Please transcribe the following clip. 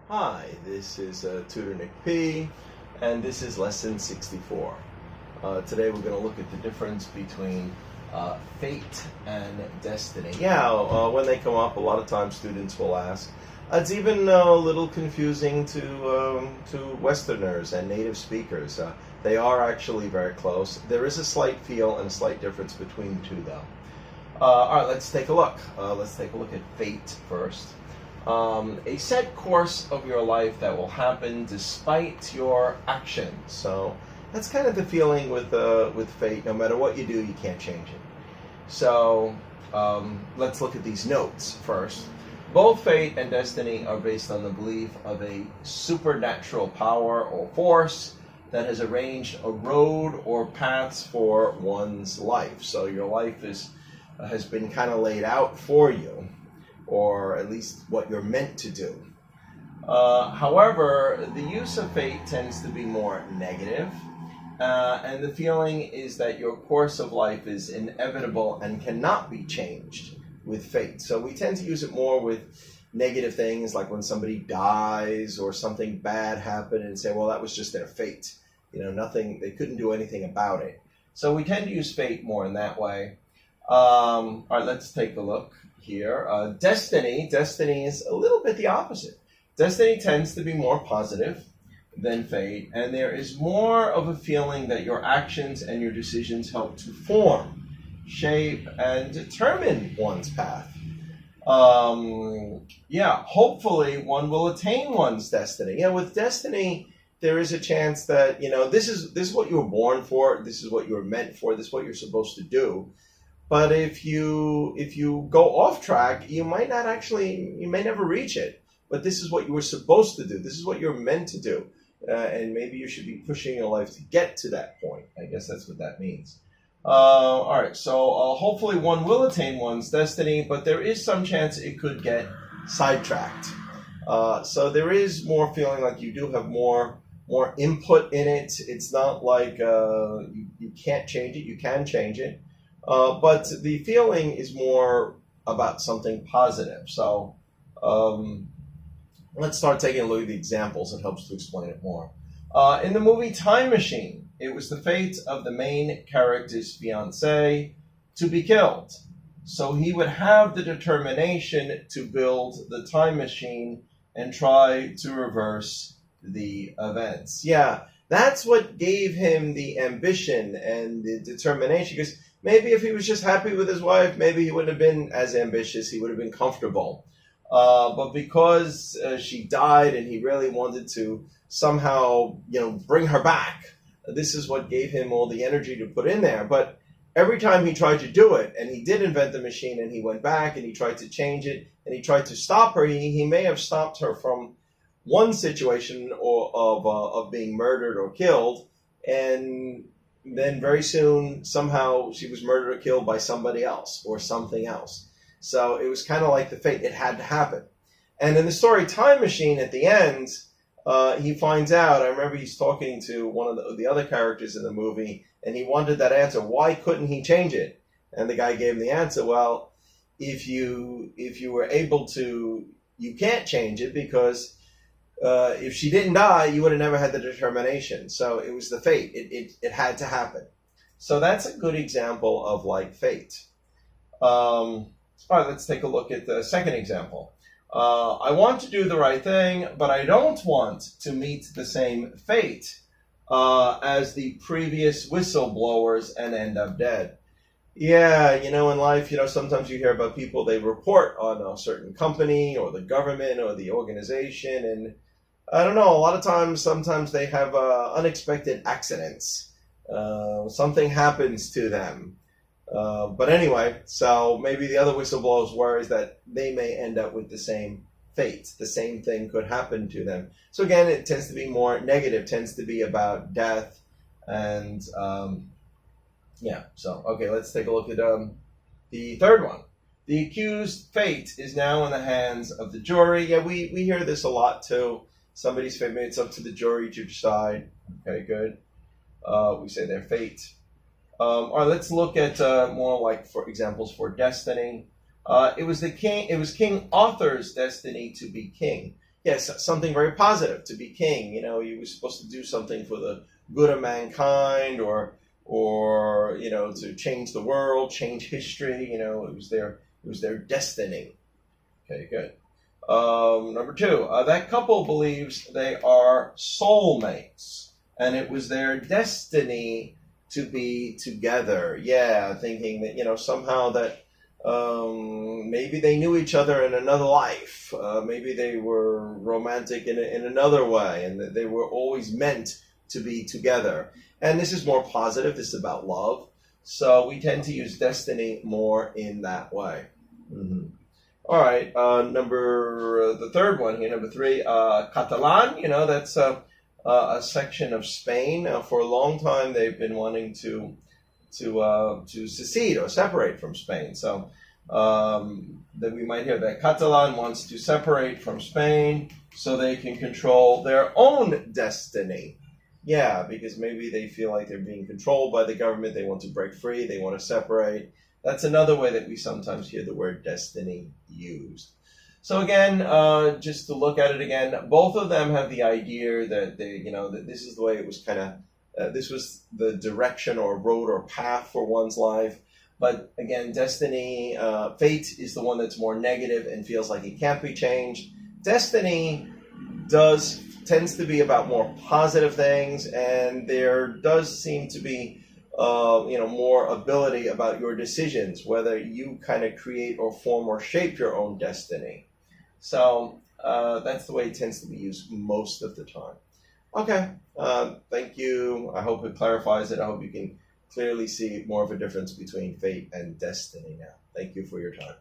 Hi, this is Tutor Nick P, and this is lesson 64. Today we're going to look at the difference between fate and destiny. When they come up, a lot of times students will ask. It's even a little confusing to Westerners and native speakers. They are actually very close. There is a slight feel and a slight difference between the two, though. All right, let's take a look. Let's take a look at fate first. A set course of your life that will happen despite your actions. So that's kind of the feeling with fate. No matter what you do, you can't change it. So let's look at these notes first. Both fate and destiny are based on the belief of a supernatural power or force that has arranged a road or paths for one's life. So your life has been kind of laid out for you, or at least what you're meant to do. However, the use of fate tends to be more negative, and the feeling is that your course of life is inevitable and cannot be changed with fate. So we tend to use it more with negative things, like when somebody dies or something bad happened, and say, well, that was just their fate. Nothing, they couldn't do anything about it. So we tend to use fate more in that way. All right, let's take a look here. Destiny is a little bit the opposite. Destiny tends to be more positive than fate, and there is more of a feeling that your actions and your decisions help to form, shape, and determine one's path. Hopefully one will attain one's destiny. With destiny, there is a chance that, this is what you were born for, this is what you were meant for, this is what you're supposed to do. But if you go off track, you may never reach it. But this is what you were supposed to do. This is what you're meant to do. And maybe you should be pushing your life to get to that point. I guess that's what that means. All right, so hopefully one will attain one's destiny, but there is some chance it could get sidetracked. So there is more feeling like you do have more input in it. It's not like you can't change it. You can change it. But the feeling is more about something positive. So let's start taking a look at the examples. It helps to explain it more. In the movie Time Machine, it was the fate of the main character's fiancée to be killed. So he would have the determination to build the time machine and try to reverse the events. That's what gave him the ambition and the determination, because maybe if he was just happy with his wife, maybe he wouldn't have been as ambitious. He would have been comfortable. But because she died and he really wanted to somehow, bring her back, this is what gave him all the energy to put in there. But every time he tried to do it, and he did invent the machine, and he went back and he tried to change it, and he tried to stop her, he may have stopped her from one situation of being murdered or killed, and then very soon, somehow, she was murdered or killed by somebody else or something else. So it was kind of like the fate. It had to happen. And in the story Time Machine, at the end, he finds out, I remember he's talking to one of the other characters in the movie, and he wanted that answer. Why couldn't he change it? And the guy gave him the answer. Well, if you were able to, you can't change it, because if she didn't die, you would have never had the determination. So it was the fate. It had to happen. So that's a good example of like fate. All right, let's take a look at the second example. I want to do the right thing, but I don't want to meet the same fate as the previous whistleblowers and end up dead. In life, sometimes you hear about people, they report on a certain company or the government or the organization, and I don't know, a lot of times, sometimes they have unexpected accidents. Something happens to them. But anyway, so maybe the other whistleblowers worries that they may end up with the same fate. The same thing could happen to them. So again, it tends to be more negative, tends to be about death. And okay, let's take a look at the third one. The accused fate is now in the hands of the jury. We hear this a lot too. Somebody's fate, it's up to the jury to decide. Okay, good. We say their fate. All right, let's look at more like for examples for destiny. It was King Arthur's destiny to be king. yes, something very positive, to be king. You know, he was supposed to do something for the good of mankind, or you know, to change the world, change history. You know, it was their destiny. Okay, good. Number two, that couple believes they are soulmates, and it was their destiny to be together. Yeah, thinking that, you know, somehow that maybe they knew each other in another life. Maybe they were romantic in another way, and that they were always meant to be together. And this is more positive. This is about love. So we tend to use destiny more in that way. Mm-hmm. All right, the third one here, number three, Catalan. You know, that's a section of Spain. For a long time, they've been wanting to secede or separate from Spain. So that we might hear that Catalan wants to separate from Spain so they can control their own destiny. Yeah, because maybe they feel like they're being controlled by the government. They want to break free. They want to separate. That's another way that we sometimes hear the word destiny used. So again, just to look at it again, both of them have the idea that that this is the way it was kind of, this was the direction or road or path for one's life. But again, destiny, fate is the one that's more negative and feels like it can't be changed. Destiny tends to be about more positive things, and there does seem to be more ability about your decisions, whether you kind of create or form or shape your own destiny. So that's the way it tends to be used most of the time. Okay, thank you. I hope it clarifies it. I hope you can clearly see more of a difference between fate and destiny now. Thank you for your time.